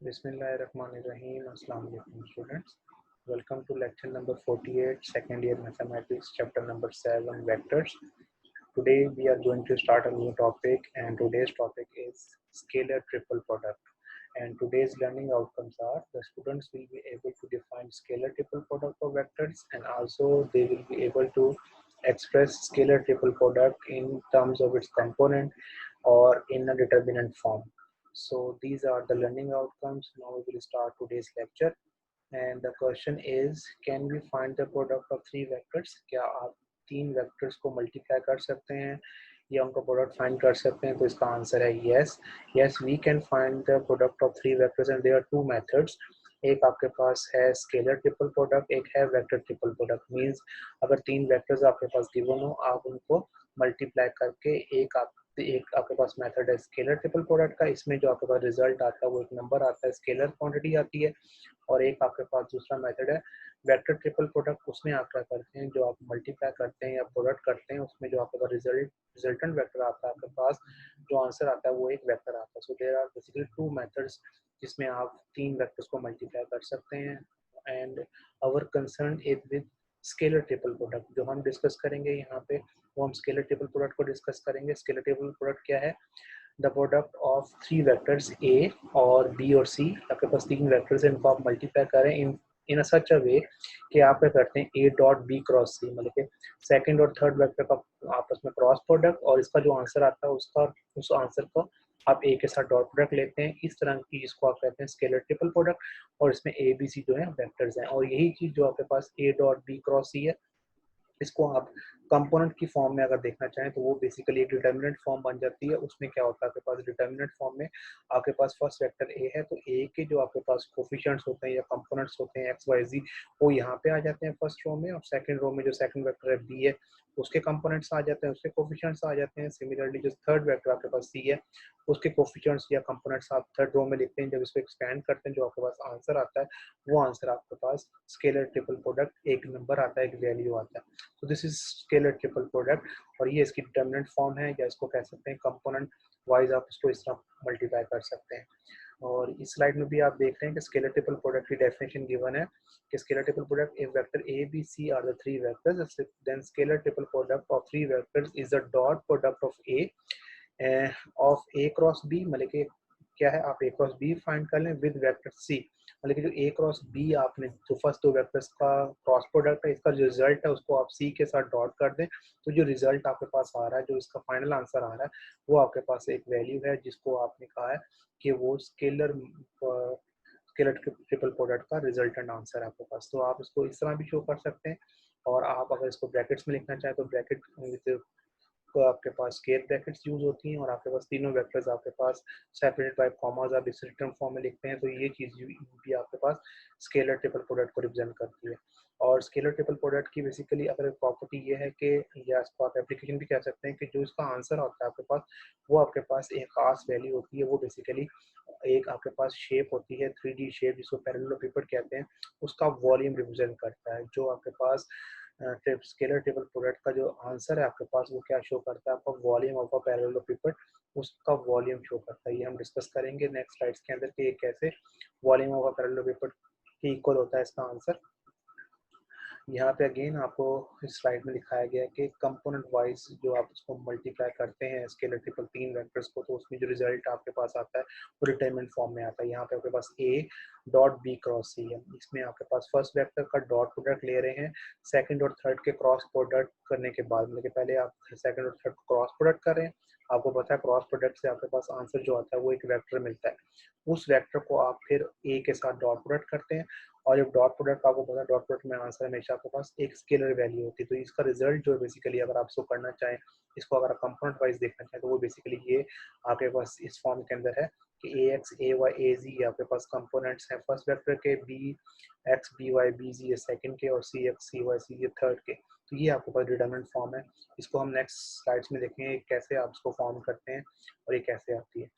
Bismillahirrahmanirrahim. Assalamu alaikum students. Welcome to lecture number 48, second year mathematics, chapter number 7, vectors. Today we are going to start a new topic, and today's topic is scalar triple product. And today's learning outcomes are the students will be able to define scalar triple product of vectors, and also they will be able to express scalar triple product in terms of its component or in a determinant form. So these are the learning outcomes. Now we will start today's lecture. And the question is, can we find the product of three vectors? क्या आप तीन vectors को multiply कर सकते हैं या उनका product find कर सकते हैं? तो इसका आंसर है yes we can find the product of three vectors and there are two methods. एक आपके पास है स्केलर ट्रिपल प्रोडक्ट, एक है वेक्टर ट्रिपल प्रोडक्ट. मींस अगर तीन वेक्टर्स आपके पास गिवन हो, आप उनको मल्टीप्लाई करके एक आपके पास मेथड है स्केलर ट्रिपल प्रोडक्ट का. इसमें जो आपके पास रिजल्ट आता है वो एक नंबर आता है, स्केलर क्वांटिटी आती है. और एक आपके पास दूसरा मेथड है वेक्टर ट्रिपल प्रोडक्ट. उसमें आप क्या करते हैं, जो आप मल्टीप्लाई करते हैं या प्रोडक्ट करते हैं, उसमें जो आपके पास रिजल्टेंट वेक्टर आता है, आपके पास जो आंसर आता है वो एक वेक्टर आता है. So there are basically two methods जिसमें आप तीन वेक्टर्स को मल्टीप्लाई कर सकते हैं. And our concern is with scalar triple product. जो हम डिस्कस करेंगे यहाँ पे वो हम स्केलर ट्रिपल प्रोडक्ट को डिस्कस करेंगे. स्केलर ट्रिपल प्रोडक्ट क्या है? The product of three vectors A और बी और सी. आपके पास तीन वेक्टर्स हैं, इनको आप मल्टीप्लाई करें इन सच अ वे कि आप क्या करते हैं ए डॉट बी क्रॉस सी, मतलब कि सेकंड और थर्ड वेक्टर का आपस में क्रॉस प्रोडक्ट, और इसका जो आंसर आता है उसका उस आंसर को आप ए के साथ डॉट प्रोडक्ट लेते हैं. इस तरह की इसको आप कहते हैं स्केलर ट्रिपल प्रोडक्ट. और इसमें ए बी सी जो है वेक्टर्स हैं, और यही चीज जो आपके पास ए डॉट बी क्रॉस सी है, इसको आप कंपोनेंट की फॉर्म में अगर देखना चाहें तो वो बेसिकली एक डिटर्मिनेंट फॉर्म बन जाती है. उसमें क्या होता है, आपके पास डिटर्मिनेंट फॉर्म में आपके पास फर्स्ट वेक्टर ए है, तो ए के जो आपके पास कोफिशिएंट्स होते हैं या कंपोनेंट्स होते हैं एक्स वाई जी, वो यहाँ पे आ जाते हैं फर्स्ट रो में. और सेकंड रो में जो सेकंड वेक्टर है बी है, उसके कंपोनेंट्स आ जाते हैं, उसके कोफिशिएंट्स आ जाते हैं. सिमिलरली जो थर्ड वेक्टर आपके पास सी है, उसके कोफिशिएंट्स या कंपोनेंट्स आप थर्ड रो में लिखते हैं. जब इसको एक्सपेंड करते हैं, जो आपके पास आंसर आता है वो आंसर आपके पास स्केलर ट्रिपल प्रोडक्ट एक नंबर आता है, एक वैल्यू आता है. तो this is scalar triple product, और ये इसकी डिटर्मिनेंट फॉर्म है, या इसको कह सकते हैं कंपोनेंट वाइज आप इसको इस तरह मल्टीप्लाई कर सकते हैं. और इस स्लाइड में भी आप देख रहे हैं कि स्केलर ट्रिपल प्रोडक्ट की डेफिनेशन गिवन है कि scalar triple product if vector A B C are the three vectors, then scalar triple product of three vectors is the dot product of A cross B. मतलब कि क्या है, आप ए cross B find कर लें with vector C. मतलब कि जो ए क्रॉस बी आपने जो फर्स्ट दो वेक्टर्स का क्रॉस प्रोडक्ट है, इसका जो रिजल्ट है उसको आप सी के साथ डॉट कर दें, तो जो रिजल्ट आपके पास आ रहा है, जो इसका फाइनल आंसर आ रहा है, वो आपके पास एक वैल्यू है जिसको आपने कहा है कि वो स्केलर स्केलर ट्रिपल प्रोडक्ट का रिजल्टेंट आंसर है आपके पास. तो आप इसको इस तरह भी शो कर सकते हैं. और आप अगर इसको ब्रैकेट्स में लिखना चाहें तो ब्रैकेट तो आपके पास स्केयर ब्रैकेट्स यूज होती हैं, और आपके पास तीनों वेक्टर्स आपके पास सेपरेटेड बाय कॉमास आप इस रिटर्न फॉर्म में लिखते हैं. तो ये चीज़ भी आपके पास स्केलर ट्रिपल प्रोडक्ट को रिप्रेजेंट करती है. और स्केलर ट्रिपल प्रोडक्ट की बेसिकली अगर प्रॉपर्टी ये है कि, या इसको आप एप्लीकेशन भी कह सकते हैं, कि जो इसका आंसर होता है आपके पास, वो आपके पास एक खास वैल्यू होती है. वो बेसिकली एक आपके पास शेप होती है 3D शेप, जिसको पैरेललोपिपेड कहते हैं, उसका वॉल्यूम रिप्रेजेंट करता है. जो आपके पास स्केलर टेबल प्रोडक्ट का जो आंसर है आपके पास, वो क्या शो करता है, आपका वॉल्यूम ऑफ अ पैरेललोपिपेड, उसका वॉल्यूम शो करता है. ये हम डिस्कस करेंगे नेक्स्ट स्लाइड्स के अंदर कि ये कैसे वॉल्यूम ऑफ अ पैरेललोपिपेड के इक्वल होता है इसका आंसर. यहाँ पे अगेन आपको इस स्लाइड में दिखाया गया है कि कंपोनेंट वाइज जो आप उसको मल्टीप्लाई करते हैं स्केलर ट्रिपल तीन वेक्टर्स को, तो उसमें जो रिजल्ट आपके पास आता है वो डिटरमिनेंट फॉर्म में आता है. यहाँ पे आपके पास ए डॉट बी क्रॉस सी है. इसमें आपके पास फर्स्ट वेक्टर का डॉट प्रोडक्ट ले रहे हैं सेकंड और थर्ड के क्रॉस प्रोडक्ट करने के बाद. मतलब कि पहले आप सेकंड और थर्ड क्रॉस प्रोडक्ट कर रहे हैं, आपको पता है क्रॉस प्रोडक्ट से आपके पास आंसर जो आता है वो एक वेक्टर मिलता है. उस वेक्टर को आप फिर ए के साथ डॉट प्रोडक्ट करते हैं, और जब डॉट प्रोडक्ट आपको पता है डॉट प्रोडक्ट में आंसर हमेशा आपके पास एक स्केलर वैल्यू होती है. तो इसका रिजल्ट जो है बेसिकली, अगर आप इसको करना चाहें, इसको अगर आप कंपोनेंट वाइज देखना चाहें, तो वो बेसिकली ये आपके पास इस फॉर्म के अंदर है कि ए x A Y a z आपके पास कंपोनेंट्स हैं फर्स्ट वेक्टर के, b x b y b z ये सेकंड के, और सी एक्स सी वाई सी ये थर्ड के. तो ये आपके पास डिटरमिनेंट फॉर्म है. इसको हम नेक्स्ट स्लाइड्स में देखेंगे कैसे आप इसको फॉर्म करते हैं और ये कैसे आती है.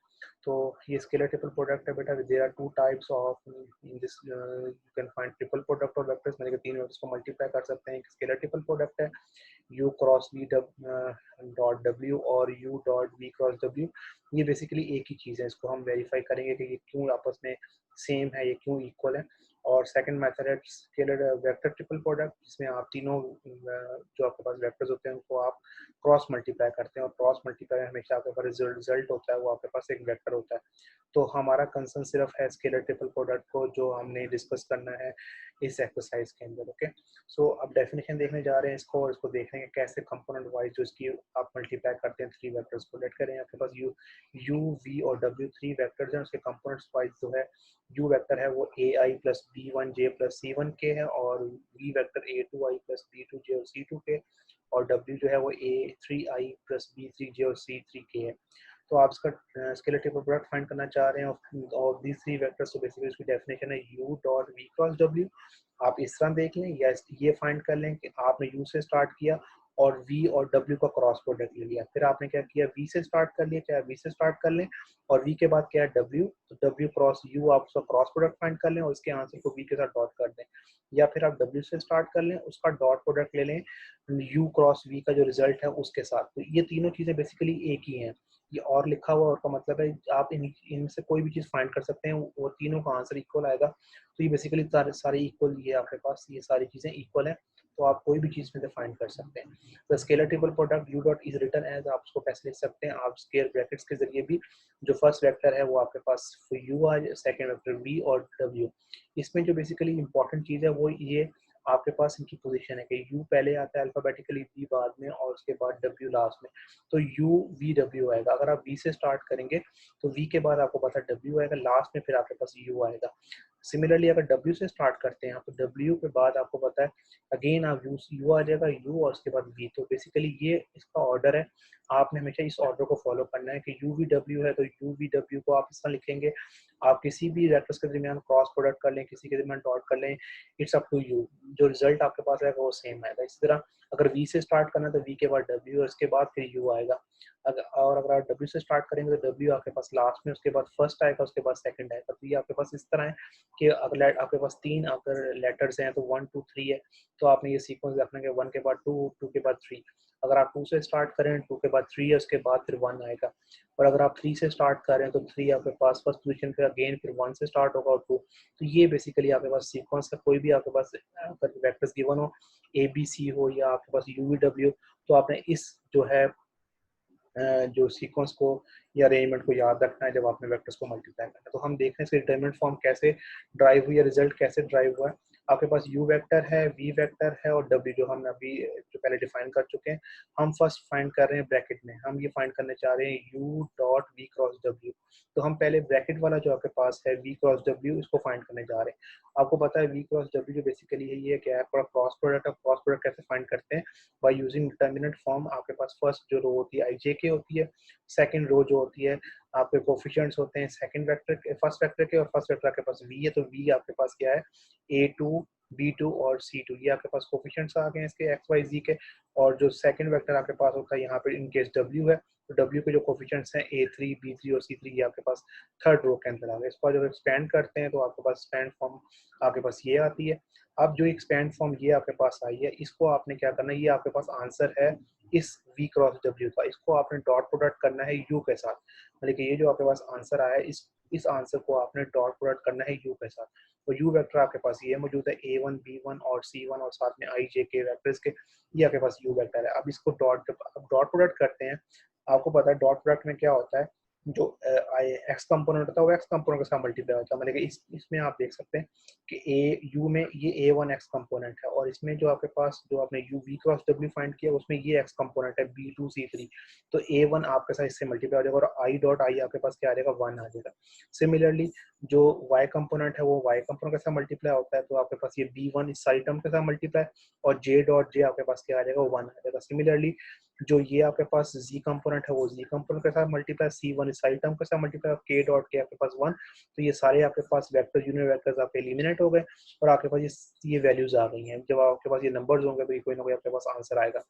तो ये स्केलर ट्रिपल प्रोडक्ट है बेटा। There are two types of in this, you can find triple product और वेक्टर्स, मैंने तीन वेक्टर्स को मल्टीप्लाई कर सकते हैं। एक स्केलर ट्रिपल प्रोडक्ट है u cross v dot w और u dot v cross w। ये बेसिकली एक ही चीज़ है, इसको हम वेरीफाई करेंगे कि ये क्यों आपस में सेम है, ये क्यों इक्वल है। और सेकंड मेथड है स्केलर वेक्टर ट्रिपल प्रोडक्ट, जिसमें आप तीनों जो आपके पास वेक्टर्स होते हैं उनको आप क्रॉस मल्टीप्लाई करते हैं, और क्रॉस मल्टीप्लाई हमेशा आपके पास रिजल्ट होता है वो आपके पास एक वेक्टर होता है। तो हमारा कंसर्न सिर्फ है स्केलर ट्रिपल प्रोडक्ट को, जो हमने डिस्कस करना है इस एक्सरसाइज के अंदर। ओके, सो अब डेफिनेशन देखने जा रहे हैं इसको, और इसको देखेंगे कैसे कंपोनेंट वाइज जो इसकी आप मल्टीप्लाई करते हैं थ्री वेक्टर्स को। लेट करें आपके पास यू वी और डब्ल्यू थ्री वेक्टर्स हैं, उसके कंपोनेंट्स वाइज जो है यू वेक्टर है वो a i plus b one j plus c one k है, और v vector a two i plus b two j और सी टू के, और डब्ल्यू जो है वो a three i plus b three j और सी थ्री के है। तो आप इसका स्केलर ट्रिपल प्रोडक्ट फाइंड करना चाह रहे हैं और दीज थ्री वेक्टर्स। तो बेसिकली उसकी डेफिनेशन है u dot v cross w। आप इस तरह देख लें, या ये फाइंड कर लें कि आपने u से स्टार्ट किया और v और w का क्रॉस प्रोडक्ट ले लिया, फिर आपने क्या किया v से स्टार्ट कर लिया, चाहे v से स्टार्ट कर लें, और v के बाद क्या है w, तो w क्रॉस u आप उसका क्रॉस प्रोडक्ट फाइंड कर लें और इसके आंसर को v के साथ डॉट कर दें, या फिर आप w से स्टार्ट कर लें, उसका डॉट प्रोडक्ट ले लें u क्रॉस v का जो रिजल्ट है उसके साथ। तो ये तीनों चीजें बेसिकली एक ही हैं। ये और लिखा हुआ और का मतलब है आप इनमें से कोई भी चीज़ फाइंड कर सकते हैं, वो तीनों का आंसर इक्वल आएगा। तो ये बेसिकली सारे इक्वल, ये आपके पास ये सारी चीज़ें इक्वल हैं, तो आप कोई भी चीज़ में से फाइंड कर सकते हैं। तो scalar triple product u dot is written as, आप उसको कैसे लिख सकते हैं, आप स्केयर ब्रैकेट्स के जरिए भी। जो फर्स्ट वेक्टर है वो आपके पास यू आ, सेकेंड वेक्टर वी और डब्ल्यू। इसमें जो बेसिकली इंपॉर्टेंट चीज़ है वो ये आपके पास इनकी पोजीशन है कि u पहले आता है अल्फाबेटिकली, v बाद में, और उसके बाद w लास्ट में। तो u v w आएगा। अगर आप v से स्टार्ट करेंगे तो v के बाद आपको पता है w आएगा, लास्ट में फिर आपके पास u आएगा। सिमिलरली अगर w से स्टार्ट करते हैं तो w के बाद आपको पता है अगेन आप u आ जाएगा, u और उसके बाद v। तो बेसिकली ये इसका ऑर्डर है, आपने हमेशा इस ऑर्डर को फॉलो करना है कि u v w है तो u v w को आप इस तरह लिखेंगे। आप किसी भी वेक्टर्स के दरमियान क्रॉस प्रोडक्ट कर लें, किसी के दरमियान डॉट कर लें, इट्स अप टू यू, जो रिजल्ट आपके पास आएगा वो सेम आएगा। इसी तरह अगर v से स्टार्ट करना है तो v के बाद w और इसके बाद फिर u आएगा। अगर आप w से स्टार्ट करेंगे तो w आपके पास लास्ट में, उसके बाद फर्स्ट आएगा, उसके बाद सेकंड आएगा। तो ये आपके पास इस तरह है कि अगर आपके पास तीन अगर लेटर्स हैं तो 1 2 3 है, तो आपने ये सीक्वेंस रखना है 1 के बाद 2, 2 के बाद 3। अगर आप 2 से स्टार्ट करें 2 के बाद 3 है, उसके बाद फिर 1 आएगा। और अगर आप 3 से स्टार्ट कर रहे हैं तो 3 आपके पास फर्स्ट पोजीशन पे, अगेन फिर 1 से स्टार्ट होगा और 2। तो ये बेसिकली आपके पास सीक्वेंस है। कोई भी आपके पास अगर वेक्टर्स गिवन हो, ए बी सी हो या आपके पास यू वी डब्ल्यू, तो आपने इस जो है जो सीक्वेंस को या अरेंजमेंट को याद रखना है जब आपने वेक्टर्स को मल्टीप्लाई करना है। तो हम देख रहे हैं इसकी डिटरमिनेंट फॉर्म कैसे ड्राइव हुई है, रिजल्ट कैसे ड्राइव हुआ है। आपके पास u वेक्टर है, v वेक्टर है और w जो हमने अभी जो पहले डिफाइन कर चुके हैं। हम फर्स्ट फाइंड कर रहे हैं ब्रैकेट में, हम ये फाइंड करने चाह रहे हैं u dot v cross w। तो हम पहले ब्रैकेट वाला जो आपके पास है v क्रॉस w, इसको फाइंड करने जा रहे हैं। आपको पता है v क्रॉस w जो बेसिकली है ये क्या है, क्रॉस प्रोडक्ट। क्रॉस प्रोडक्ट कैसे फाइंड करते हैं, बाय यूजिंग डिटरमिनेंट फॉर्म। आपके पास फर्स्ट जो रो होती है ijk होती है, सेकंड रो जो होती है आपके कोफिशिएंट्स होते हैं सेकंड वेक्टर के, फर्स्ट वेक्टर के, और फर्स्ट वेक्टर के पास v है तो v आपके पास क्या है a2 b2 और c2, ये आपके पास कोफिशिएंट्स आ गए हैं इसके x y z के। और जो सेकंड वेक्टर आपके पास होता है यहाँ पे इन केस w है, तो w के जो कोफिशिएंट्स हैं a3 b3 और c3, ये आपके पास थर्ड रो के अंदर आ गए। इसको जब एक्सपेंड करते हैं तो आपके पास एक्सपेंड फॉर्म आपके पास ये आती है। अब जो एक्सपेंड फॉर्म ये आपके पास आई है, इसको आपने क्या करना है, ये आपके पास आंसर है इस v क्रॉस w का, इसको आपने डॉट प्रोडक्ट करना है u के साथ। मतलब कि ये जो आपके पास आंसर आया है, इस आंसर को आपने डॉट प्रोडक्ट करना है u के साथ। तो u वेक्टर आपके पास ये मौजूद है a1 b1 और c1 और साथ में i j k वेक्टर्स के, ये आपके पास u वेक्टर है। अब इसको डॉट प्रोडक्ट करते हैं। आपको पता है डॉट प्रोडक्ट में क्या होता है, जो एक्स कंपोनेंट होता है वो एक्स कंपोनेंट के साथ मल्टीप्लाई होता है। मतलब कि इसमें आप देख सकते हैं कि ए यू में ये a1 एक्स कंपोनेंट है, और इसमें जो आपके पास जो आपने u v cross w find किया उसमें ये एक्स कंपोनेंट है b2 c3। तो a1 आपके साथ इससे मल्टीप्लाई हो जाएगा और i डॉट i आपके पास क्या आ जाएगा 1 आ जाएगा। सिमिलरली जो y कंपोनेंट है वो y कंपोनेंट के साथ मल्टीप्लाई होता है, तो आपके पास ये b1 इस सारी टर्म के साथ मल्टीप्लाई, और j डॉट j आपके पास क्या आ जाएगा 1 आ जाएगा। सिमिलरली जो ये आपके पास z कंपोनेंट है वो z कंपोनेंट के साथ मल्टीप्लाई, c1 सारी टर्म के साथ मल्टीप्लाई k डॉट के आपके पास 1, तो ये सारे आपके पास वेक्टर यूनिट वेक्टर्स आपके एलिमिनेट हो गए और आपके पास ये वैल्यूज आ गई हैं। जब आपके पास ये नंबर्स होंगे तो कोई ना कोई आपके पास आंसर आएगा।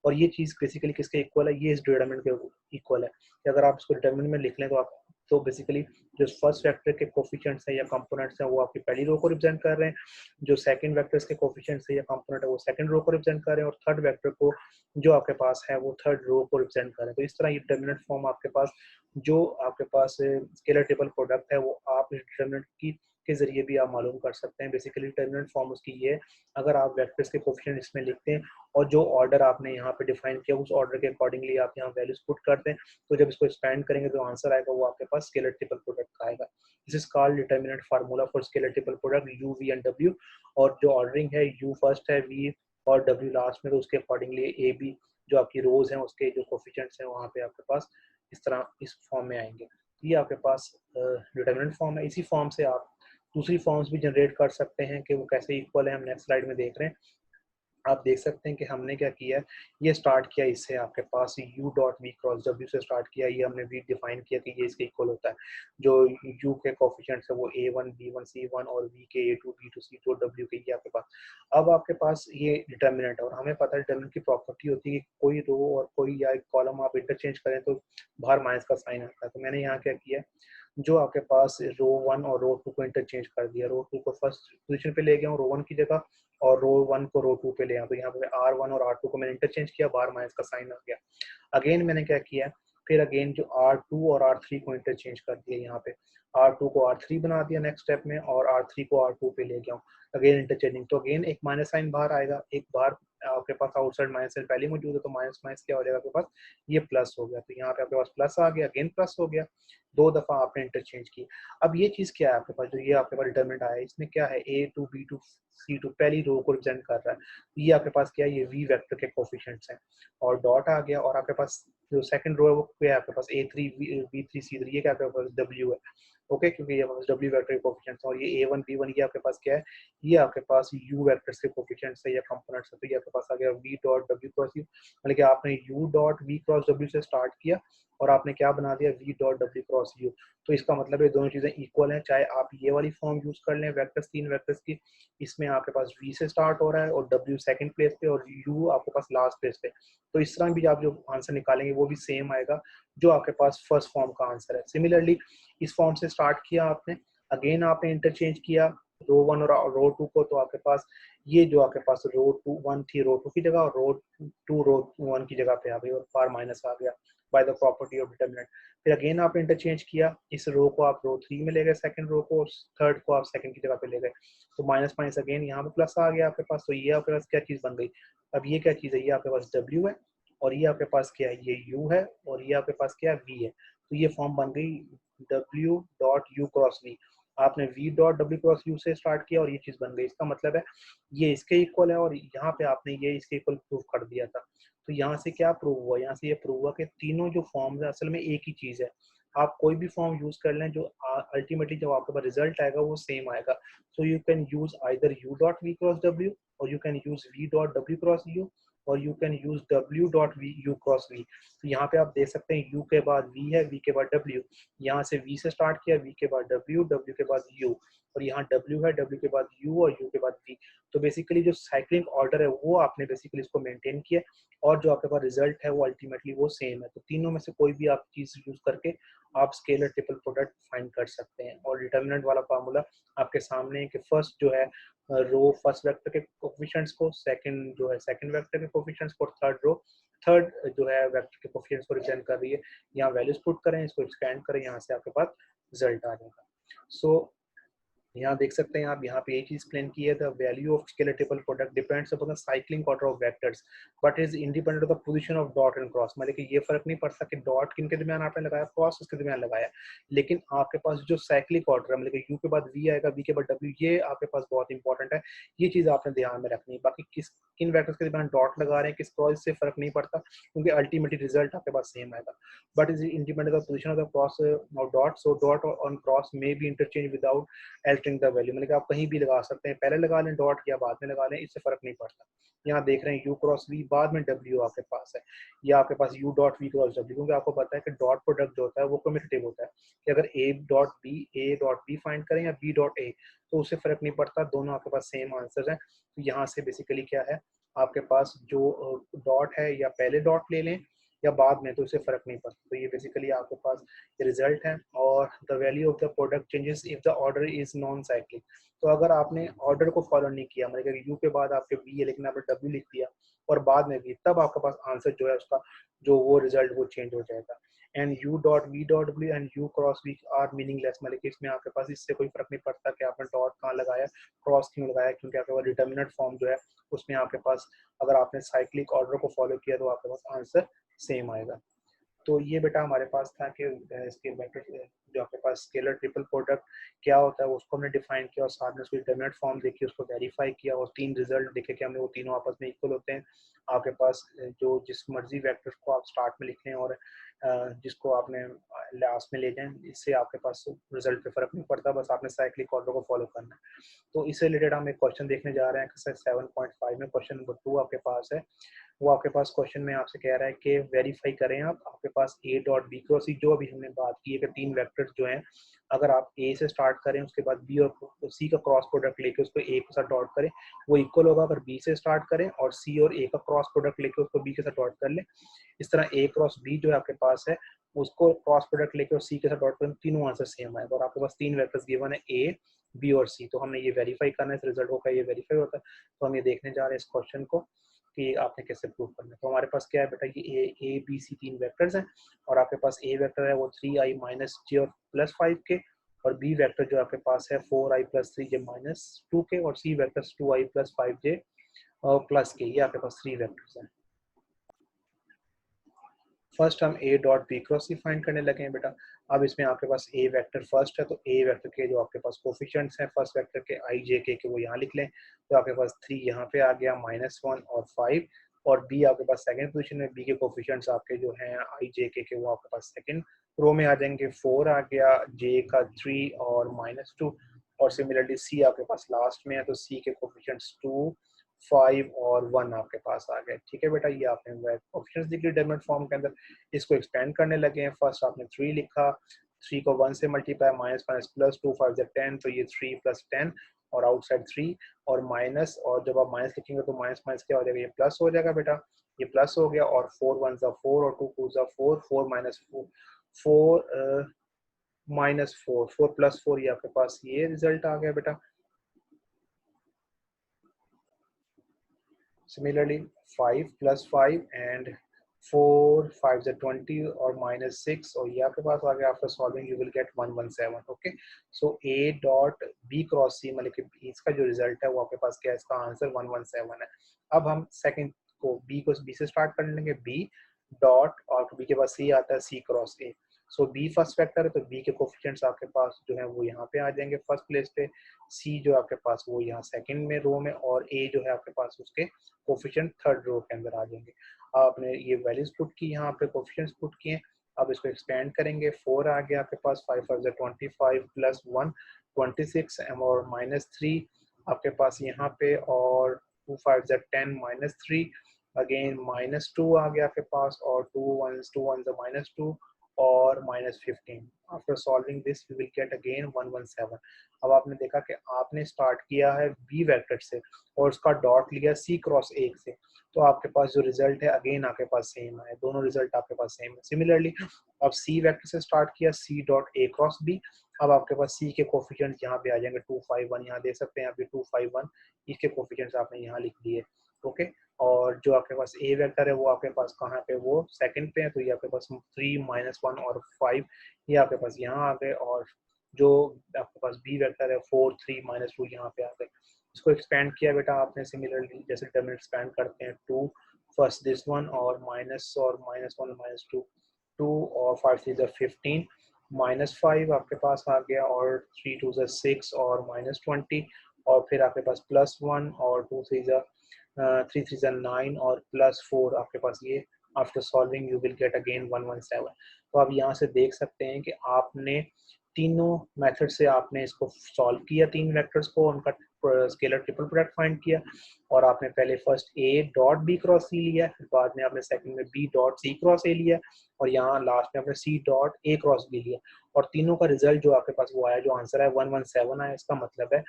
और ये चीज़ बेसिकली किसके इक्वल है, ये इस डिटरमिनेंट के इक्वल है कि अगर आप इसको डिटरमिनेंट में लिख लें तो आप तो बेसिकली जो फर्स्ट वेक्टर के कोफिशिएंट्स हैं या कंपोनेंट्स हैं वो आपकी पहली रो को रिप्रेजेंट कर रहे हैं, जो सेकंड वेक्टर्स के कोफिशिएंट्स है या कंपोनेंट है वो सेकंड रो को रिप्रेजेंट कर रहे हैं, और थर्ड वेक्टर को जो आपके पास है वो थर्ड रो को रिप्रेजेंट कर रहे हैं। तो इस तरह ये डिटरमिनेंट फॉर्म आपके पास जो आपके पास स्केलर ट्रिपल प्रोडक्ट है वो आप इस डिटरमिनेंट की के जरिए भी आप मालूम कर सकते हैं। बेसिकली डिटरमिनेंट फॉर्म उसकी ये है, अगर आप वेक्टर्स के कोफिशिएंट इसमें लिखते हैं और जो ऑर्डर आपने यहाँ पे डिफाइन किया उस ऑर्डर के अकॉर्डिंगली आप यहाँ वैल्यूज पुट कर दें, तो जब इसको एक्सपेंड करेंगे तो आंसर आएगा वो आपके पास स्केलर ट्रिपल प्रोडक्ट का आएगा। This is called determinant formula for scalar triple product u v and w, और जो ऑर्डरिंग है u फर्स्ट है, v और w लास्ट में, तो उसके अकॉर्डिंगली a b जो आपकी रोज हैं उसके जो कोफिशिएंट्स हैं वहाँ पे आपके पास इस तरह इस फॉर्म में आएंगे। ये आपके पास डिटरमिनेंट फॉर्म है। इसी फॉर्म से आप दूसरी फॉर्म्स भी जनरेट कर सकते हैं कि वो कैसे इक्वल है, हम नेक्स्ट स्लाइड में देख रहे हैं। आप देख सकते हैं कि हमने क्या किया है, ये स्टार्ट किया इससे आपके पास u dot v cross w से स्टार्ट किया, ये हमने v डिफाइन किया कि ये इसके इक्वल होता है। जो u के कोफिशिएंट्स है वो a1 b1 c1 और v के a2 b2 c2 w के ये आपके पास। अब आपके पास ये डिटर्मिनेंट है और हमें पता है डिटर्मिनेंट की प्रॉपर्टी होती है कि कोई रो और कोई या एक कॉलम आप इंटरचेंज करें तो बाहर माइनस का साइन आता है। तो मैंने यहाँ क्या किया, जो आपके पास रो 1 और रो 2 को इंटरचेंज कर दिया, रो 2 को फर्स्ट पोजीशन पे ले गया हूँ रो 1 की जगह और रो 1 को रो 2 पे ले आया। तो यहाँ पे R1 और R2 को मैंने इंटरचेंज किया, बाहर माइनस का साइन आ गया। अगेन मैंने क्या किया, फिर अगेन जो R2 और R3 को इंटरचेंज कर दिया, यहाँ पे R2 को R3 बना दिया नेक्स्ट स्टेप में और R3 को R2 पे ले गया हूँ, अगेन इंटरचेंजिंग। तो अगेन एक माइनस साइन बाहर आएगा, एक बार आपके पास आउटसाइड माइनस साइन पहले मौजूद है तो माइनस माइनस क्या हो जाएगा आपके पास, ये प्लस हो गया। तो यहाँ पे आपके पास प्लस आ गया, अगेन प्लस हो गया, दो दफा आपने इंटरचेंज की। अब ये चीज क्या है आपके पास, जो ये आपके पास डिटरमिनेंट आया इसमें क्या है, a2 b2 c2 पहली रो को रिप्रेजेंट कर रहा है। ये आपके पास क्या है, ये v वेक्टर के कोफिशिएंट्स हैं और डॉट आ गया, और आपके पास जो सेकंड रो है वो क्या है आपके पास a3 b3 c3, ये क्या आपके पास w है, ओके, क्योंकि ये आपके पास w वेक्टर के कोफिशिएंट्स, और ये a1 b1 ये आपके पास क्या है, ये आपके पास u वेक्टर्स के कोफिशिएंट्स है या कंपोनेंट्स है। तो ये आपके पास आ गया v dot w cross u, मतलब कि आपने u dot v cross w से स्टार्ट किया और आपने क्या बना दिया, v dot w cross u। तो इसका मतलब है दोनों चीजें इक्वल हैं, चाहे आप ये वाली फॉर्म यूज कर लें वेक्टर्स, तीन वेक्टर्स की, इसमें आपके पास v से स्टार्ट हो रहा है और w सेकंड प्लेस पे और u आपके पास लास्ट प्लेस पे। तो इस तरह भी आप जो आंसर निकालेंगे वो भी सेम आएगा जो आपके पास फर्स्ट फॉर्म का आंसर है। सिमिलरली इस फॉर्म से स्टार्ट किया आपने, अगेन आपने इंटरचेंज किया रो 1 और रो 2 को, तो आपके पास ये जो आपके पास रो 2 1 थी रो 2 की जगह और रो 2 रो 1 की जगह पे आ गई और बार माइनस आ गया by the property of determinant. फिर अगेन आपने इंटरचेंज किया, इस रो को आप रो 3 में ले गए, सेकंड रो को, थर्ड को आप सेकंड की जगह पे ले गए, तो माइनस माइनस अगेन यहाँ पे प्लस आ गया आपके पास। तो ये आपके पास क्या चीज बन गई, अब ये क्या चीज है, ये आपके पास w है और ये आपके पास क्या है, ये u है और ये आपके पास क्या है, v है। तो ये फॉर्म बन गई w dot u cross v। आपने v dot w cross u से स्टार्ट किया और ये चीज बन गई। इसका मतलब है ये इसके इक्वल है और यहाँ पे आपने ये इसके इक्वल प्रूव कर दिया था। तो यहाँ से क्या प्रूव हुआ, यहाँ से ये प्रूव हुआ कि तीनों जो फॉर्म्स है असल में एक ही चीज है। आप कोई भी फॉर्म यूज कर लें, जो अल्टीमेटली जब आपके पास रिजल्ट आएगा वो सेम आएगा। So you can use either u dot v cross w और you can use v dot w cross u और you can use w dot u cross v। तो यहाँ पे आप देख सकते हैं u के बाद v है, v के बाद w, यहाँ से v से स्टार्ट किया, v के बाद w के बाद u, और यहाँ w है, w के बाद u और u के बाद v। तो बेसिकली जो साइक्लिंग ऑर्डर है वो आपने बेसिकली इसको मेंटेन किया और जो आपके पास रिजल्ट है वो अल्टीमेटली वो सेम है। तो तीनों में से कोई भी आप चीज यूज करके आप स्केलर ट्रिपल प्रोडक्ट फाइंड कर सकते हैं। और डिटरमिनेंट वाला फार्मूला आपके सामने है कि फर्स्ट जो है रो फर्स्ट वेक्टर के कोफिशिएंट्स को, सेकंड जो है सेकंड वेक्टर के कोफिशिएंट्स को, थर्ड रो थर्ड जो है वेक्टर के कोफिशिएंट्स को रिप्रेजेंट कर रही है। यहाँ वैल्यूज पुट करें, इसको एक्सपेंड करें, यहाँ से आपके पास रिजल्ट आ जाएगा। सो यहाँ देख सकते हैं आप, यहाँ पे एक चीज एक्सप्लेन की है, the value of scalar triple product depends upon the cycling order of vectors but is independent of the position of dot and cross. मतलब कि ये फर्क नहीं पड़ता कि डॉट किन के दरमियान आपने लगाया, क्रॉस उसके दरमियान लगाया, लेकिन आपके पास जो साइक्लिक ऑर्डर है, मतलब कि यू के बाद वी आएगा, वी के बाद डब्ल्यू, ये आपके पास बहुत इंपॉर्टेंट है। ये चीज आपने ध्यान में रखनी है। बाकी किन वेक्टर्स के दरमियान डॉट लगा रहे हैं, किस क्रॉस से फर्क नहीं पड़ता, क्योंकि अल्टीमेटली रिजल्ट आपके पास सेम आएगा। But is independent of position of the cross और dot, so dot on cross may be interchange without string the value, मतलब कि आप कहीं भी लगा सकते हैं, पहले लगा लें डॉट या बाद में लगा लें, इससे फर्क नहीं पड़ता। यहाँ देख रहे हैं यू क्रॉस वी, बाद में डब्ल्यू आपके पास है, या आपके पास यू डॉट वी क्रॉस डब्ल्यू, क्योंकि आपको पता है कि डॉट प्रोडक्ट जो होता है वो कम्यूटेटिव होता है, कि अगर ए डॉट बी फाइंड करें या बी डॉट ए, तो उससे फर्क नहीं पड़ता, दोनों आपके पास सेम आंसर है। तो यहाँ से बेसिकली क्या है, आपके पास जो डॉट है या पहले डॉट ले लें या बाद में, तो उससे फर्क नहीं पड़ता। तो ये बेसिकली आपके पास रिजल्ट है। और the value of the product changes if the order is non cyclic. तो अगर आपने ऑर्डर को फॉलो नहीं किया, मतलब यू के बाद आपके वी है लेकिन आपने डब्ल्यू लिख दिया और बाद में वी, तब आपके पास आंसर जो है उसका जो वो रिजल्ट वो चेंज हो जाएगा। And u dot v dot डब्ल्यू and u cross v are meaningless, मतलब कि इसमें आपके पास इससे कोई फर्क नहीं पड़ता कि आपने डॉट कहाँ लगाया, क्रॉस क्यों लगाया, क्योंकि आपके पास डिटर्मिनेंट फॉर्म जो है उसमें आपके पास अगर आपने साइक्लिक ऑर्डर को फॉलो किया तो आपके पास आंसर सेम आएगा। तो ये बेटा हमारे पास था कि इसके वेक्टर जो आपके पास स्केलर ट्रिपल प्रोडक्ट क्या होता है उसको हमने डिफाइन किया, और साथ में उसकी डिटरमिनेंट फॉर्म देखी, उसको वेरीफाई किया, और 3 रिजल्ट देखे कि हमने वो तीनों आपस में इक्वल होते हैं। आपके पास जो जिस मर्जी वेक्टर को आप स्टार्ट में लिखें और जिसको आपने लास्ट में ले जाएं, इससे आपके पास रिजल्ट पे फर्क नहीं पड़ता, बस आपने साइक्लिक ऑर्डर को फॉलो करना है। तो इससे रिलेटेड हम एक क्वेश्चन देखने जा रहे हैं, 7.5 में क्वेश्चन नंबर 2 आपके पास है। वो आपके पास क्वेश्चन में आपसे कह रहा है कि वेरीफाई करें आप, आपके पास ए डॉट बी क्रॉस सी, जो अभी हमने बात की है कि 3 वेक्टर्स जो हैं, अगर आप ए से स्टार्ट करें उसके बाद बी और सी का क्रॉस प्रोडक्ट लेके उसको ए के साथ डॉट करें, वो इक्वल होगा अगर बी से स्टार्ट करें और सी और ए का क्रॉस प्रोडक्ट लेके उसको बी के साथ डॉट कर लें। इस तरह ए क्रॉस बी जो है आपके पास है, उसको क्रॉस प्रोडक्ट लेके और सी के साथ डॉट करें, तीनों आंसर सेम आएगा, और आपके पास 3 वेक्टर्स गिवन है ए बी और सी। तो हमने ये वेरीफाई करना है, इस रिजल्ट को ये वेरीफाई होता है। तो हम ये देखने जा रहे हैं इस क्वेश्चन को कि आपने कैसे प्रूव करना है। तो हमारे पास क्या है बेटा, ये ए बी सी 3 वेक्टर्स हैं, और आपके पास ए वेक्टर है वो 3i माइनस जे और प्लस 5 के, और बी वेक्टर जो आपके पास है 4i प्लस 3j माइनस 2 के, और C vector 2i plus 5j plus के। ये आपके पास 3 वेक्टर्स हैं। फर्स्ट हम A dot B cross C find करने लगे हैं बेटा। अब इसमें आपके पास ए वेक्टर फर्स्ट है, तो ए वेक्टर के जो आपके पास कोफिशिएंट्स हैं फर्स्ट वेक्टर के आई जे के वो यहाँ लिख लें। तो आपके पास 3 यहाँ पे आ गया, -1 और 5, और बी आपके पास सेकंड पोजीशन में, बी के कोफिशिएंट्स आपके जो हैं आई जे के वो आपके पास सेकंड रो में आ जाएंगे। 4 आ गया, जे का 3 और -2, और सिमिलरली सी आपके पास लास्ट में है, तो सी के कोफिशिएंट्स 2 5 और 1 आपके पास आ गए। ठीक है बेटा, ये आपने ऑप्शंस दिख डिटरमिनेंट फॉर्म के अंदर। इसको एक्सपेंड करने लगे हैं। फर्स्ट आपने 3 लिखा, 3 को 1 से मल्टीप्लाई, माइनस माइनस प्लस 2 5 10, तो ये 3 प्लस 10 और आउटसाइड 3 और माइनस, और जब आप माइनस लिखेंगे तो माइनस माइनस क्या हो जाएगा, ये प्लस हो जाएगा बेटा, ये प्लस हो गया, और 4 1 4 और 2 2 4, 4 माइनस 4 4 माइनस 4 4 प्लस 4, ये आपके पास ये रिजल्ट आ गया बेटा। Similarly, 5 plus 5 and 4 5 is 20 और -6, और ये आपके पास आ गया। After solving you will get 117। Okay, so a dot b cross c, मतलब कि इसका जो रिजल्ट है वो आपके पास क्या है, इसका आंसर 117 है। अब हम सेकंड को b से स्टार्ट कर लेंगे, b डॉट, और b के पास c आता है, c cross a। So b first vector है, तो b के कोफिशिएंट्स आपके पास जो है वो यहाँ पे आ जाएंगे फर्स्ट प्लेस पे, c जो आपके पास वो यहाँ सेकंड में रो में, और a जो है आपके पास उसके कोफिशिएंट थर्ड रो के अंदर आ जाएंगे। आपने ये वैल्यूज पुट की, यहाँ पे कोफिशिएंट्स पुट किए। अब इसको एक्सपेंड करेंगे, 4 आ गया आपके पास, 5 5 25 प्लस 1 26 और -3 आपके पास यहाँ पे, और 2 5 10 -3 अगेन -2 आ गया आपके पास, और 2 1 -2 और -15। After solving this we will get again 117। अब आपने देखा कि आपने स्टार्ट किया है बी वेक्टर से और उसका डॉट लिया सी क्रॉस ए से, तो आपके पास जो रिजल्ट है अगेन आपके पास सेम है, दोनों रिजल्ट आपके पास सेम है। सिमिलरली अब सी वेक्टर से स्टार्ट किया, सी डॉट ए क्रॉस बी, अब आपके पास सी के कोफिशिएंट यहाँ पे आ जाएंगे 2 5 1, यहाँ देख सकते हैं अभी 2 5 1, इसके कोफिशिएंट्स आपने यहाँ लिख दिए। ओके, और जो आपके पास ए वेक्टर है वो आपके पास कहाँ पे, वो सेकंड पे है, तो ये आपके पास 3 -1 और 5 ये आपके पास यहाँ आ गए, और जो आपके पास बी वेक्टर है 4 3 -2 यहाँ पे आ गए। इसको एक्सपेंड किया बेटा आपने, सिमिलरली जैसे डिटरमिनेंट एक्सपेंड करते हैं, 2 फर्स्ट दिस वन और माइनस और -1 -2 2 और 5 3 15 -5 आपके पास आ गया, और 3 2 6 और -20, और फिर आपके पास +1 और 2 3 3 3 9 और +4 आपके पास ये। After solving you will get again 117। तो आप यहाँ से देख सकते हैं कि आपने तीनों मेथड से आपने इसको सॉल्व किया, तीन वेक्टर्स को, उनका स्केलर ट्रिपल प्रोडक्ट फाइंड किया, और आपने पहले first a dot B cross c लिया, फिर बाद में आपने सेकंड में b dot C cross a लिया, और यहाँ लास्ट में आपने सी डॉट ए क्रॉस बी लिया, और तीनों का रिजल्ट जो आपके पास वो आया, जो आंसर है 117 आया। इसका मतलब है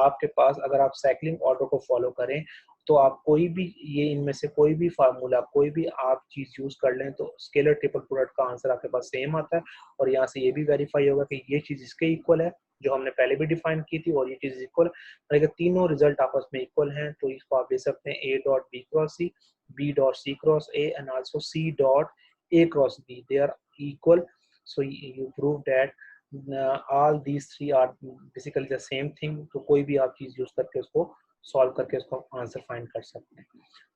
आपके पास अगर आप साइक्लिंग ऑर्डर को फॉलो करें तो आप कोई भी ये इनमें से कोई भी फार्मूला, कोई भी आप चीज यूज कर लें तो स्केलर ट्रिपल प्रोडक्ट का आंसर आपके पास सेम आता है, और यहाँ से ये भी वेरीफाई होगा कि ये चीज इसके इक्वल है जो हमने पहले भी डिफाइन की थी, और ये चीज इक्वल है। अगर तीनों रिजल्ट आपस में इक्वल हैं तो इसको आप ले सकते हैं A dot B cross C, B dot C cross A, and also C dot A cross B, they are equal. So you prove that all these three are basically the same thing। तो कोई भी आप चीज use करके उसको solve करके उसको answer find कर सकते हैं।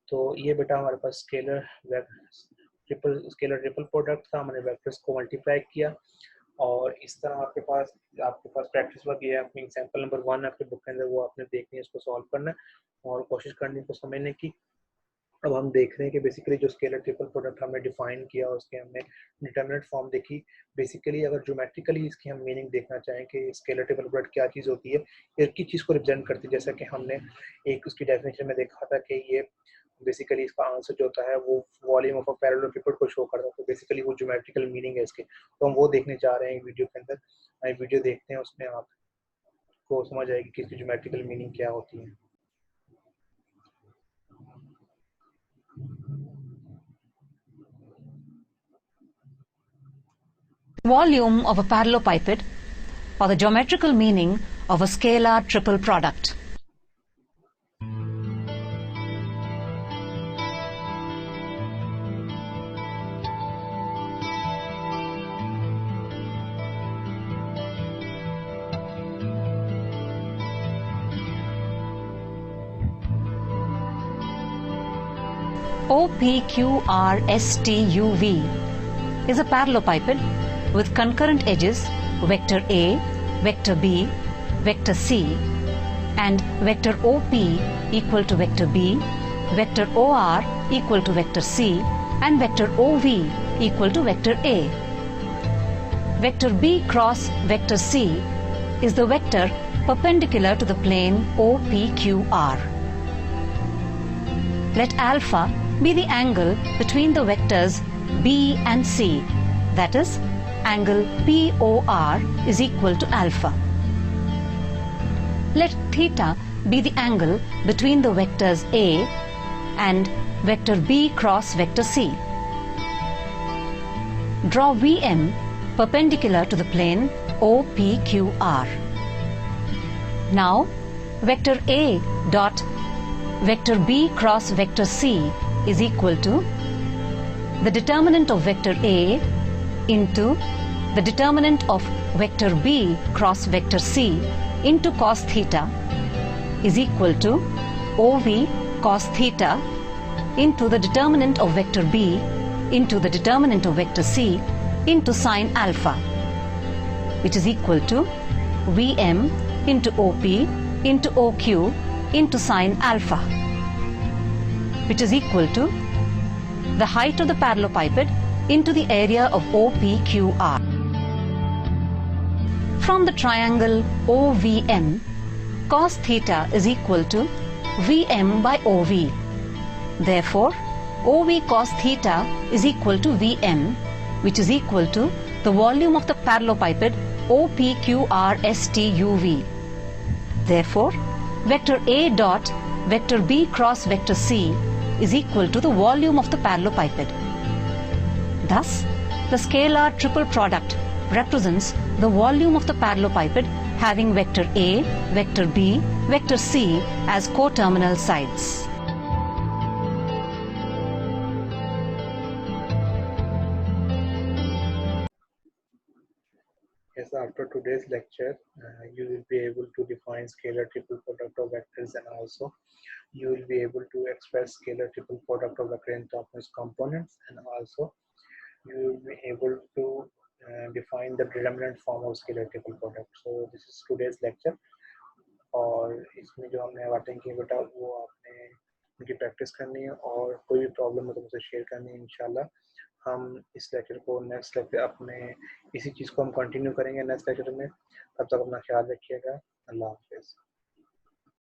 तो ये बेटा हमारे पास स्केलर ट्रिपल प्रोडक्ट था, हमने वेक्टर्स को मल्टीप्लाई किया, और इस तरह आपके पास प्रैक्टिस वर्क ये है, अपनी एग्जांपल नंबर 1 आपके बुक के अंदर, वो आपने देखनी है, उसको सॉल्व करना है और कोशिश करनी है उसको समझने की। अब हम देख रहे हैं कि बेसिकली जो स्केलर ट्रिपल प्रोडक्ट हमने डिफाइन किया, उसके हमने डिटरमिनेंट फॉर्म देखी। बेसिकली अगर ज्योमेट्रिकली इसकी हम मीनिंग देखना चाहें कि स्केलर ट्रिपल प्रोडक्ट क्या चीज़ होती है, एक ही चीज़ को रिप्रेजेंट करती है, जैसा कि हमने एक उसकी डेफिनेशन में देखा था कि ये बेसिकली इसका आंसर जो होता है वो वॉल्यूम ऑफ अ पैरेललोपाइड को शो करता है, तो बेसिकली वो ज्योमेट्रिकल मीनिंग है इसके, तो हम वो देखने जा रहे हैं वीडियो के अंदर। वीडियो देखते हैं, उसमें आपको समझ आएगी कि इसकी ज्योमेट्रिकल मीनिंग क्या होती है। Volume of a parallelepiped, or the geometrical meaning of a scalar triple product. OPQRSTUV is a parallelepiped with concurrent edges vector A, vector B, vector C, and vector OP equal to vector B, vector OR equal to vector C, and vector OV equal to vector A. Vector B cross vector C is the vector perpendicular to the plane OPQR. Let alpha be the angle between the vectors B and C, that is, angle POR is equal to alpha. Let theta be the angle between the vectors A and vector B cross vector C. Draw VM perpendicular to the plane OPQR. Now, vector A dot vector B cross vector C is equal to the determinant of vector A into the determinant of vector B cross vector C into cos theta is equal to OV cos theta into the determinant of vector B into the determinant of vector C into sin alpha, which is equal to VM into OP into OQ into sin alpha, which is equal to the height of the parallelepiped into the area of OPQR. From the triangle OVM, cos theta is equal to VM by OV. Therefore, OV cos theta is equal to VM, which is equal to the volume of the parallelepiped OPQRSTUV. Therefore, vector A dot vector B cross vector C is equal to the volume of the parallelepiped. Thus, the scalar triple product represents the volume of the parallelepiped having vector A, vector B, vector C as coterminal sides. Yes, after today's lecture, you will be able to define scalar triple product of vectors, and also you will be able to express scalar triple product of vector in topmost components, and also you will be able to define the determinant form of scalar triple product. So this is today's lecture, और इसमें जो हमने बातें की बेटा वो आपने उनकी प्रैक्टिस करनी है, और कोई भी प्रॉब्लम हो तो मुझसे शेयर करनी है। इंशाल्लाह हम इस लेक्चर को नेक्स्ट लेक्चर अपने इसी चीज़ को हम कंटिन्यू करेंगे नेक्स्ट लेक्चर में। तब तक अपना ख्याल रखिएगा। अल्लाह हाफिज़।